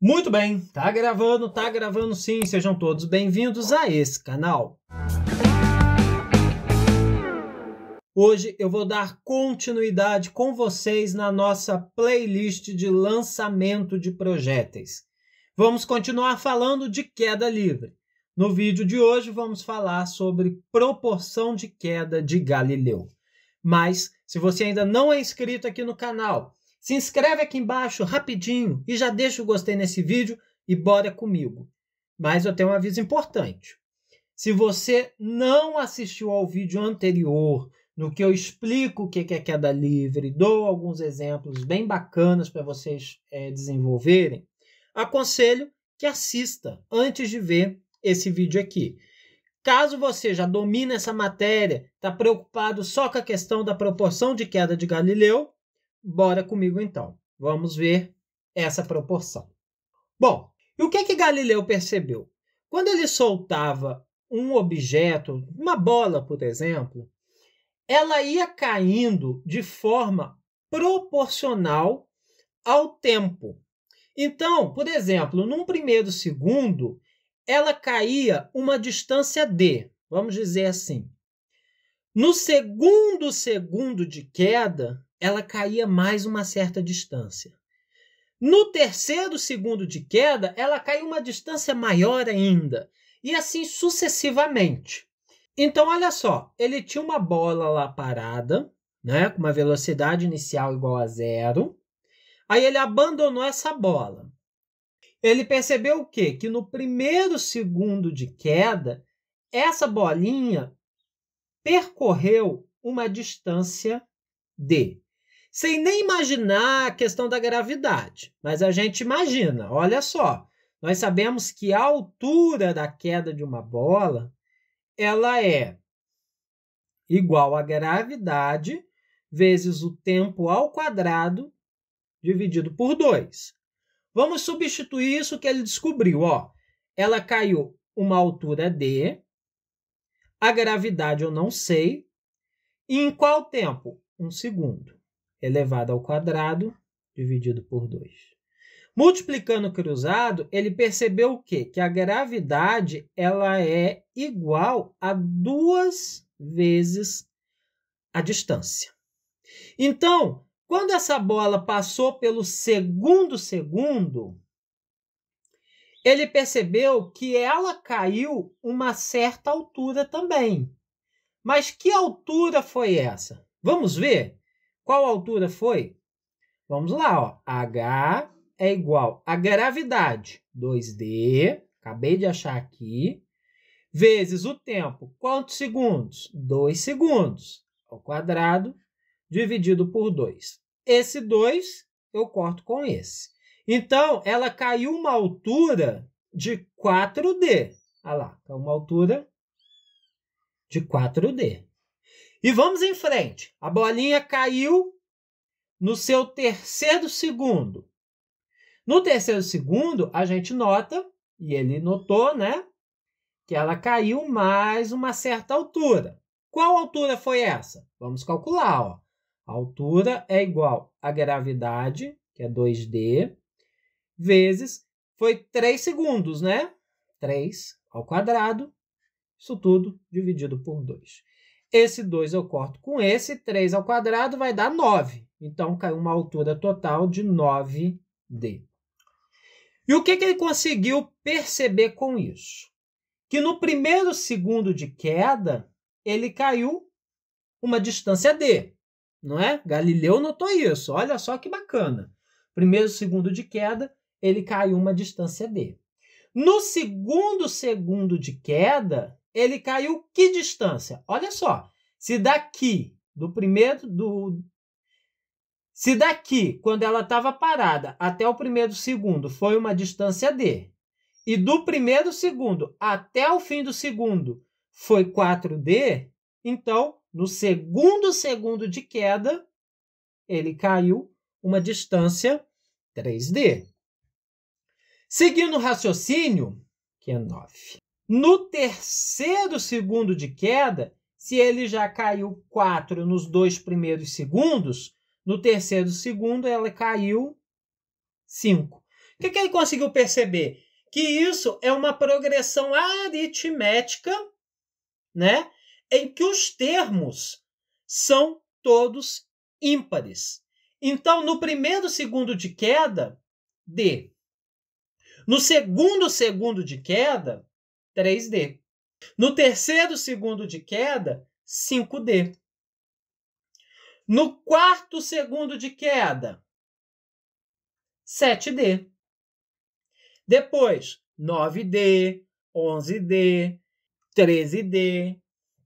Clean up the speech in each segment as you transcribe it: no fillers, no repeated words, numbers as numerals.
Muito bem, tá gravando sim, sejam todos bem-vindos a esse canal. Hoje eu vou dar continuidade com vocês na nossa playlist de lançamento de projéteis. Vamos continuar falando de queda livre. No vídeo de hoje vamos falar sobre proporção de queda de Galileu. Mas, se você ainda não é inscrito aqui no canal, se inscreve aqui embaixo rapidinho e já deixa o gostei nesse vídeo e bora comigo. Mas eu tenho um aviso importante. Se você não assistiu ao vídeo anterior, no que eu explico o que é queda livre, dou alguns exemplos bem bacanas para vocês desenvolverem, aconselho que assista antes de ver esse vídeo aqui. Caso você já domine essa matéria, está preocupado só com a questão da proporção de queda de Galileu, bora comigo então. Vamos ver essa proporção. Bom, e o que Galileu percebeu? Quando ele soltava um objeto, uma bola, por exemplo, ela ia caindo de forma proporcional ao tempo. Então, por exemplo, num primeiro segundo, ela caía uma distância d, vamos dizer assim. No segundo segundo de queda, ela caía mais uma certa distância. No terceiro segundo de queda, ela caiu uma distância maior ainda. E assim sucessivamente. Então, olha só, ele tinha uma bola lá parada, né, com uma velocidade inicial igual a 0. Aí ele abandonou essa bola. Ele percebeu o quê? Que no primeiro segundo de queda, essa bolinha percorreu uma distância d. Sem nem imaginar a questão da gravidade, mas a gente imagina, olha só, nós sabemos que a altura da queda de uma bola, ela é igual à gravidade vezes o tempo ao quadrado dividido por 2. Vamos substituir isso que ele descobriu. Ó. Ela caiu uma altura d, a gravidade eu não sei, e em qual tempo? 1 segundo, elevado ao quadrado, dividido por 2. Multiplicando cruzado, ele percebeu o quê? Que a gravidade ela é igual a 2 vezes a distância. Então, quando essa bola passou pelo segundo segundo, ele percebeu que ela caiu uma certa altura também. Mas que altura foi essa? Vamos ver qual altura foi? Vamos lá, ó. H é igual a gravidade, 2D, acabei de achar aqui, vezes o tempo. Quantos segundos? 2 segundos, ao quadrado, dividido por 2. Esse 2 eu corto com esse. Então, ela caiu uma altura de 4D. Olha lá, uma altura de 4D. E vamos em frente. A bolinha caiu no seu terceiro segundo. No terceiro segundo, a gente nota, e ele notou, né, que ela caiu mais uma certa altura. Qual altura foi essa? Vamos calcular, ó. A altura é igual à gravidade, que é 2D, vezes, foi 3 segundos, né? 3 ao quadrado, isso tudo dividido por 2. Esse 2 eu corto com esse, 3 ao quadrado vai dar 9. Então, caiu uma altura total de 9D. E o que ele conseguiu perceber com isso? Que no primeiro segundo de queda, ele caiu uma distância d, não é? Galileu notou isso, olha só que bacana. Primeiro segundo de queda, ele caiu uma distância d. No segundo segundo de queda, ele caiu que distância? Olha só, se daqui, quando ela estava parada, até o primeiro segundo, foi uma distância d, e do primeiro segundo até o fim do segundo foi 4d, então, no segundo segundo de queda, ele caiu uma distância 3d. Seguindo o raciocínio, que é 9. No terceiro segundo de queda, se ele já caiu 4 nos 2 primeiros segundos, no terceiro segundo ela caiu 5. O que ele conseguiu perceber? Que isso é uma progressão aritmética, né? Em que os termos são todos ímpares. Então, no primeiro segundo de queda, D. No segundo segundo de queda, 3D. No terceiro segundo de queda, 5D. No quarto segundo de queda, 7D. Depois, 9D, 11D, 13D,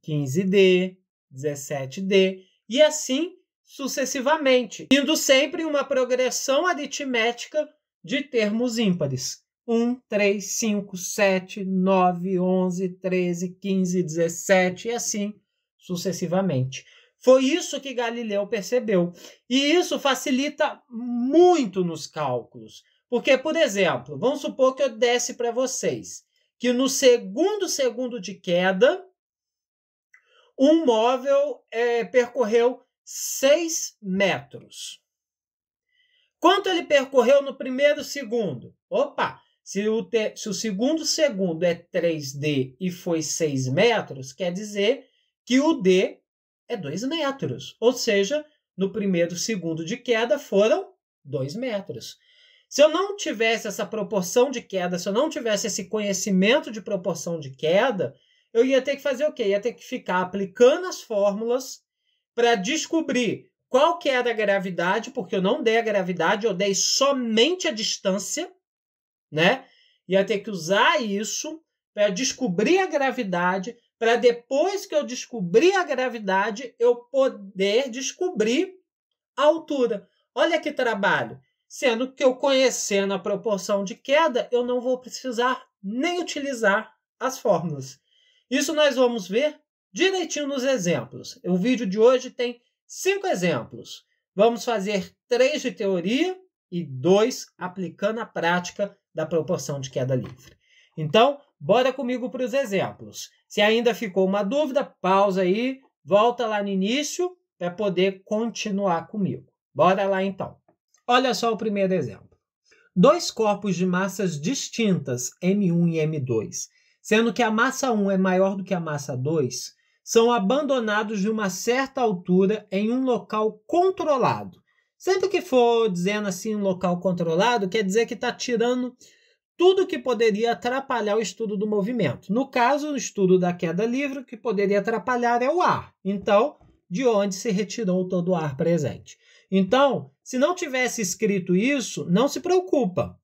15D, 17D e assim sucessivamente, indo sempre em uma progressão aritmética de termos ímpares. 1, 3, 5, 7, 9, 11, 13, 15, 17 e assim sucessivamente. Foi isso que Galileu percebeu. E isso facilita muito nos cálculos. Porque, por exemplo, vamos supor que eu desse para vocês que no segundo segundo de queda, um móvel percorreu 6 metros. Quanto ele percorreu no primeiro segundo? Opa! Se o segundo segundo é 3D e foi 6 metros, quer dizer que o D é 2 metros. Ou seja, no primeiro segundo de queda foram 2 metros. Se eu não tivesse essa proporção de queda, se eu não tivesse esse conhecimento de proporção de queda, eu ia ter que fazer o quê? Ia ter que ficar aplicando as fórmulas para descobrir qual que era a gravidade, porque eu não dei a gravidade, eu dei somente a distância, né? Ia ter que usar isso para descobrir a gravidade, para depois que eu descobrir a gravidade, eu poder descobrir a altura. Olha que trabalho! Sendo que eu conhecendo a proporção de queda, eu não vou precisar nem utilizar as fórmulas. Isso nós vamos ver direitinho nos exemplos. O vídeo de hoje tem 5 exemplos. Vamos fazer 3 de teoria e 2 aplicando a prática da proporção de queda livre. Então, bora comigo para os exemplos. Se ainda ficou uma dúvida, pausa aí, volta lá no início para poder continuar comigo. Bora lá então. Olha só o primeiro exemplo. 2 corpos de massas distintas, M1 e M2, sendo que a massa 1 é maior do que a massa 2, são abandonados de uma certa altura em um local controlado. Sempre que for dizendo assim um local controlado, quer dizer que está tirando tudo que poderia atrapalhar o estudo do movimento. No caso, o estudo da queda livre, o que poderia atrapalhar é o ar. Então, de onde se retirou todo o ar presente. Então, se não tivesse escrito isso, não se preocupa.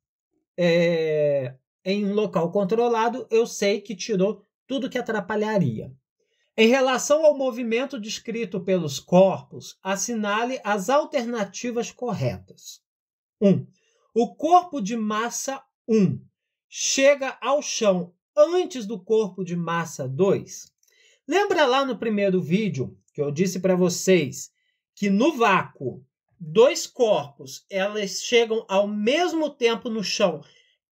Em um local controlado, eu sei que tirou tudo que atrapalharia. Em relação ao movimento descrito pelos corpos, assinale as alternativas corretas. 1. O corpo de massa 1 chega ao chão antes do corpo de massa 2? Lembra lá no primeiro vídeo que eu disse para vocês que no vácuo, 2 corpos elas chegam ao mesmo tempo no chão,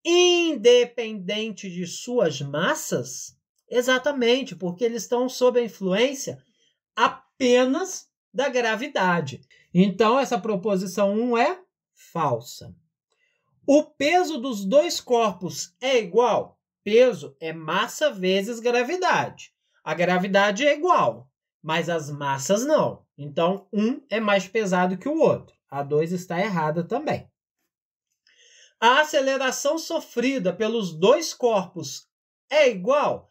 independente de suas massas? Exatamente, porque eles estão sob a influência apenas da gravidade. Então, essa proposição 1 é falsa. O peso dos 2 corpos é igual? Peso é massa vezes gravidade. A gravidade é igual, mas as massas não. Então, um é mais pesado que o outro. A 2 está errada também. A aceleração sofrida pelos 2 corpos é igual?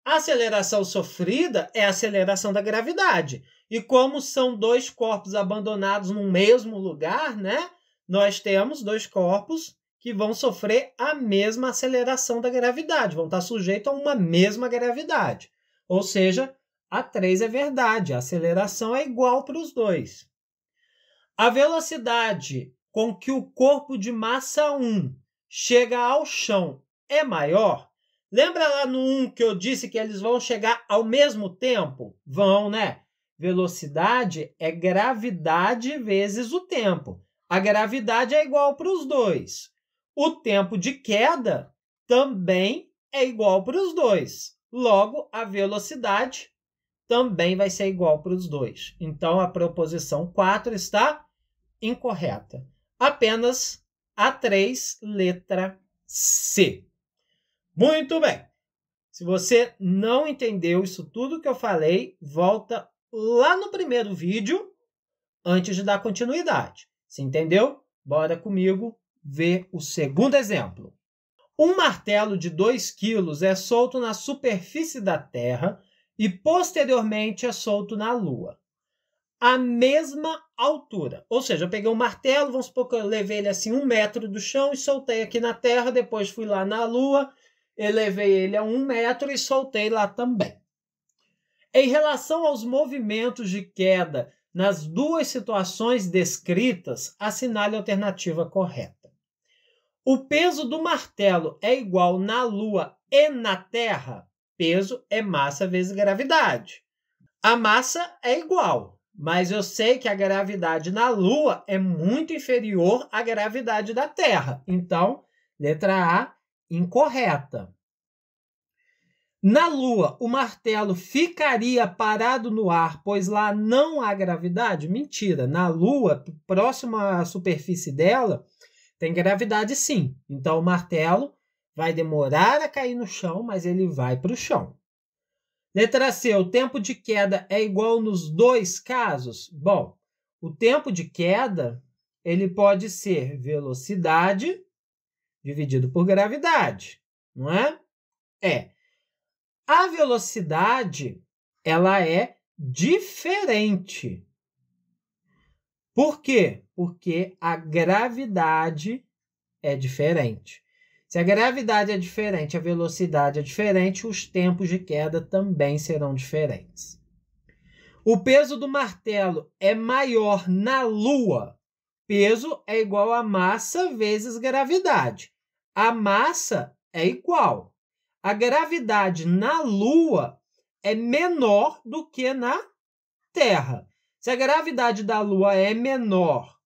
A aceleração sofrida é a aceleração da gravidade. E como são 2 corpos abandonados no mesmo lugar, né? Nós temos 2 corpos que vão sofrer a mesma aceleração da gravidade, vão estar sujeitos a uma mesma gravidade. Ou seja, a 3 é verdade, a aceleração é igual para os 2. A velocidade com que o corpo de massa 1 chega ao chão é maior? Lembra lá no 1 que eu disse que eles vão chegar ao mesmo tempo? Vão, né? Velocidade é gravidade vezes o tempo. A gravidade é igual para os 2. O tempo de queda também é igual para os 2. Logo, a velocidade também vai ser igual para os 2. Então, a proposição 4 está incorreta. Apenas A 3, letra C. Muito bem. Se você não entendeu isso tudo que eu falei, volta lá no primeiro vídeo antes de dar continuidade. Se entendeu? Bora comigo ver o segundo exemplo. Um martelo de 2 kg é solto na superfície da Terra e posteriormente é solto na Lua. A mesma altura. Ou seja, eu peguei um martelo, vamos supor que eu levei ele assim 1 metro do chão e soltei aqui na Terra, depois fui lá na Lua, elevei ele a 1 metro e soltei lá também. Em relação aos movimentos de queda nas duas situações descritas, assinale a alternativa correta. O peso do martelo é igual na Lua e na Terra? Peso é massa vezes gravidade. A massa é igual, mas eu sei que a gravidade na Lua é muito inferior à gravidade da Terra. Então, letra A, incorreta. Na Lua, o martelo ficaria parado no ar, pois lá não há gravidade? Mentira. Na Lua, próximo à superfície dela, tem gravidade sim. Então, o martelo vai demorar a cair no chão, mas ele vai para o chão. Letra C, o tempo de queda é igual nos dois casos? Bom, o tempo de queda ele pode ser velocidade dividido por gravidade, não é? A velocidade ela é diferente. Por quê? Porque a gravidade é diferente. Se a gravidade é diferente, a velocidade é diferente, os tempos de queda também serão diferentes. O peso do martelo é maior na Lua. Peso é igual a massa vezes gravidade. A massa é igual. A gravidade na Lua é menor do que na Terra. Se a gravidade da Lua é menor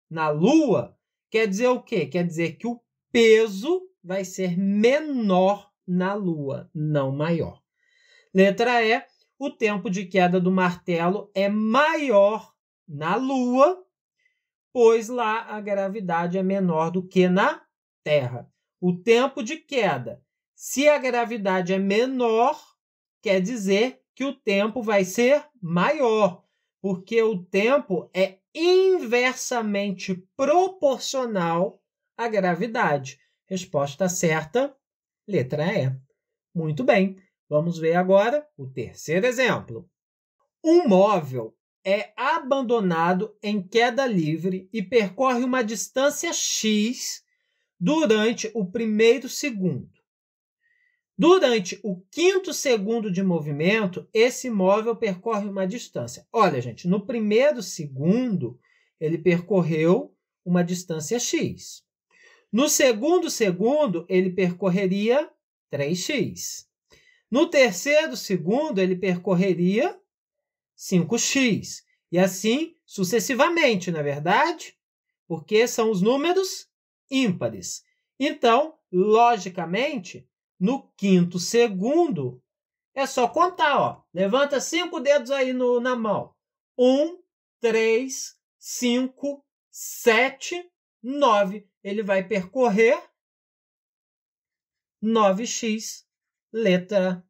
na Lua, quer dizer o quê? Quer dizer que o peso vai ser menor na Lua, não maior. Letra E, o tempo de queda do martelo é maior na Lua, pois lá a gravidade é menor do que na Terra. O tempo de queda, se a gravidade é menor, quer dizer que o tempo vai ser maior, porque o tempo é inversamente proporcional à gravidade. Resposta certa, letra E. Muito bem, vamos ver agora o terceiro exemplo. Um móvel é abandonado em queda livre e percorre uma distância x durante o primeiro segundo. Durante o quinto segundo de movimento, esse móvel percorre uma distância. Olha, gente, no primeiro segundo, ele percorreu uma distância x. No segundo segundo, ele percorreria 3x. No terceiro segundo, ele percorreria 5x. E assim sucessivamente, não é verdade? Porque são os números ímpares. Então, logicamente, no quinto segundo, é só contar, ó. Levanta 5 dedos aí na mão. 1, 3, 5, 7, 9. Ele vai percorrer 9x, letra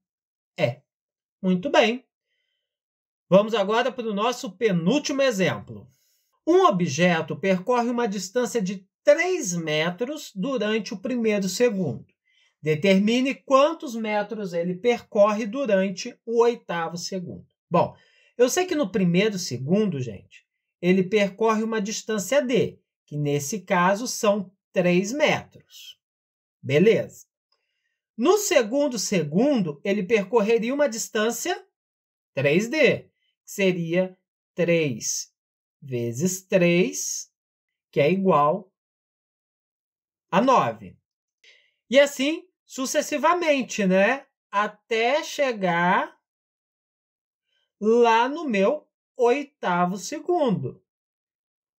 E. Muito bem. Vamos agora para o nosso penúltimo exemplo. Um objeto percorre uma distância de 3 metros durante o primeiro segundo. Determine quantos metros ele percorre durante o oitavo segundo. Bom, eu sei que no primeiro segundo, gente, ele percorre uma distância d, que nesse caso são 3 metros. Beleza. No segundo segundo, ele percorreria uma distância 3d, que seria 3 vezes 3, que é igual a 9. E assim sucessivamente, né? Até chegar lá no meu oitavo segundo.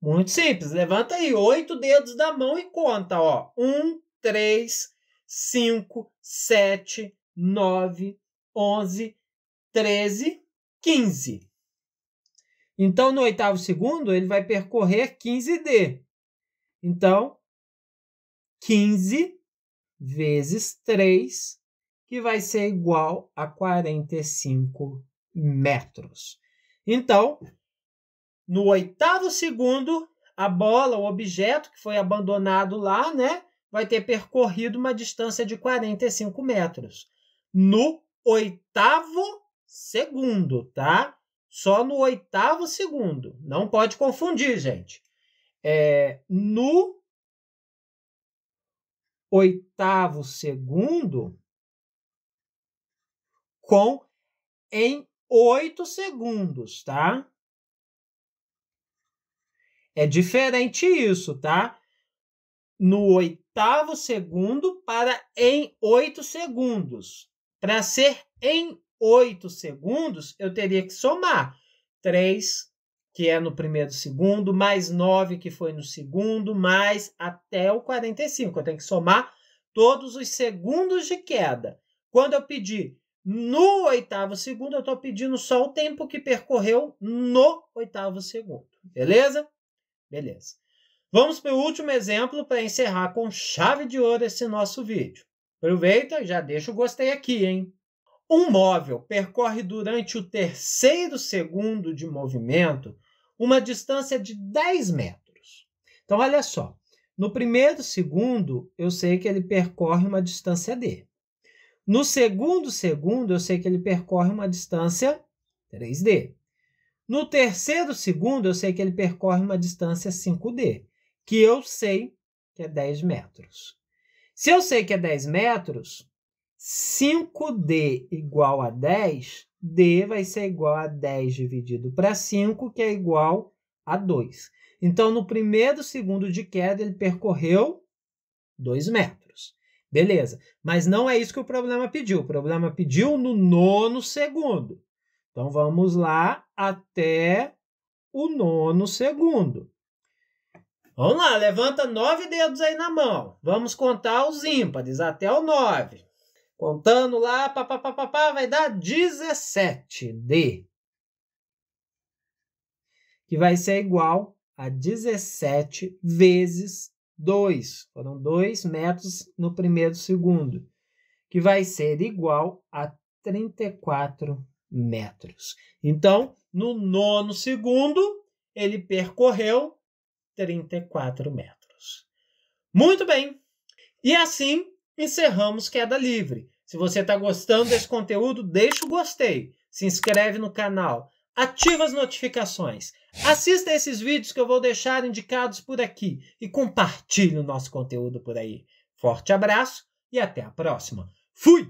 Muito simples. Levanta aí 8 dedos da mão e conta, ó. 1, 3, 5, 7, 9, 11, 13, 15. Então, no oitavo segundo, ele vai percorrer 15D. Então, 15 vezes 3, que vai ser igual a 45 metros. Então, no 8º segundo, a bola, o objeto que foi abandonado lá, né, vai ter percorrido uma distância de 45 metros. No 8º segundo, tá? Só no 8º segundo. Não pode confundir, gente. No 8º segundo em 8 segundos, tá? É diferente isso, tá? No 8º segundo para em 8 segundos. Para ser em 8 segundos, eu teria que somar 3, que é no primeiro segundo, mais 9, que foi no segundo, mais até o 45. Eu tenho que somar todos os segundos de queda. Quando eu pedir no 8º segundo, eu estou pedindo só o tempo que percorreu no 8º segundo. Beleza? Beleza. Vamos para o último exemplo para encerrar com chave de ouro esse nosso vídeo. Aproveita e já deixa o gostei aqui, hein? Um móvel percorre durante o 3º segundo de movimento uma distância de 10 metros. Então, olha só. No 1º segundo, eu sei que ele percorre uma distância D. No 2º segundo, eu sei que ele percorre uma distância 3D. No 3º segundo, eu sei que ele percorre uma distância 5D, que eu sei que é 10 metros. Se eu sei que é 10 metros, 5D igual a 10, D vai ser igual a 10 dividido para 5, que é igual a 2. Então, no 1º segundo de queda, ele percorreu 2 metros. Beleza, mas não é isso que o problema pediu. O problema pediu no 9º segundo. Então, vamos lá até o 9º segundo. Vamos lá, levanta 9 dedos aí na mão. Vamos contar os ímpares até o 9. Contando lá, vai dar 17D. Que vai ser igual a 17 vezes 2. Foram 2 metros no 1º segundo. Que vai ser igual a 34 metros. Então, no 9º segundo, ele percorreu 34 metros. Muito bem. E assim encerramos Queda Livre. Se você está gostando desse conteúdo, deixa o gostei. Se inscreve no canal. Ativa as notificações. Assista esses vídeos que eu vou deixar indicados por aqui. E compartilhe o nosso conteúdo por aí. Forte abraço e até a próxima. Fui!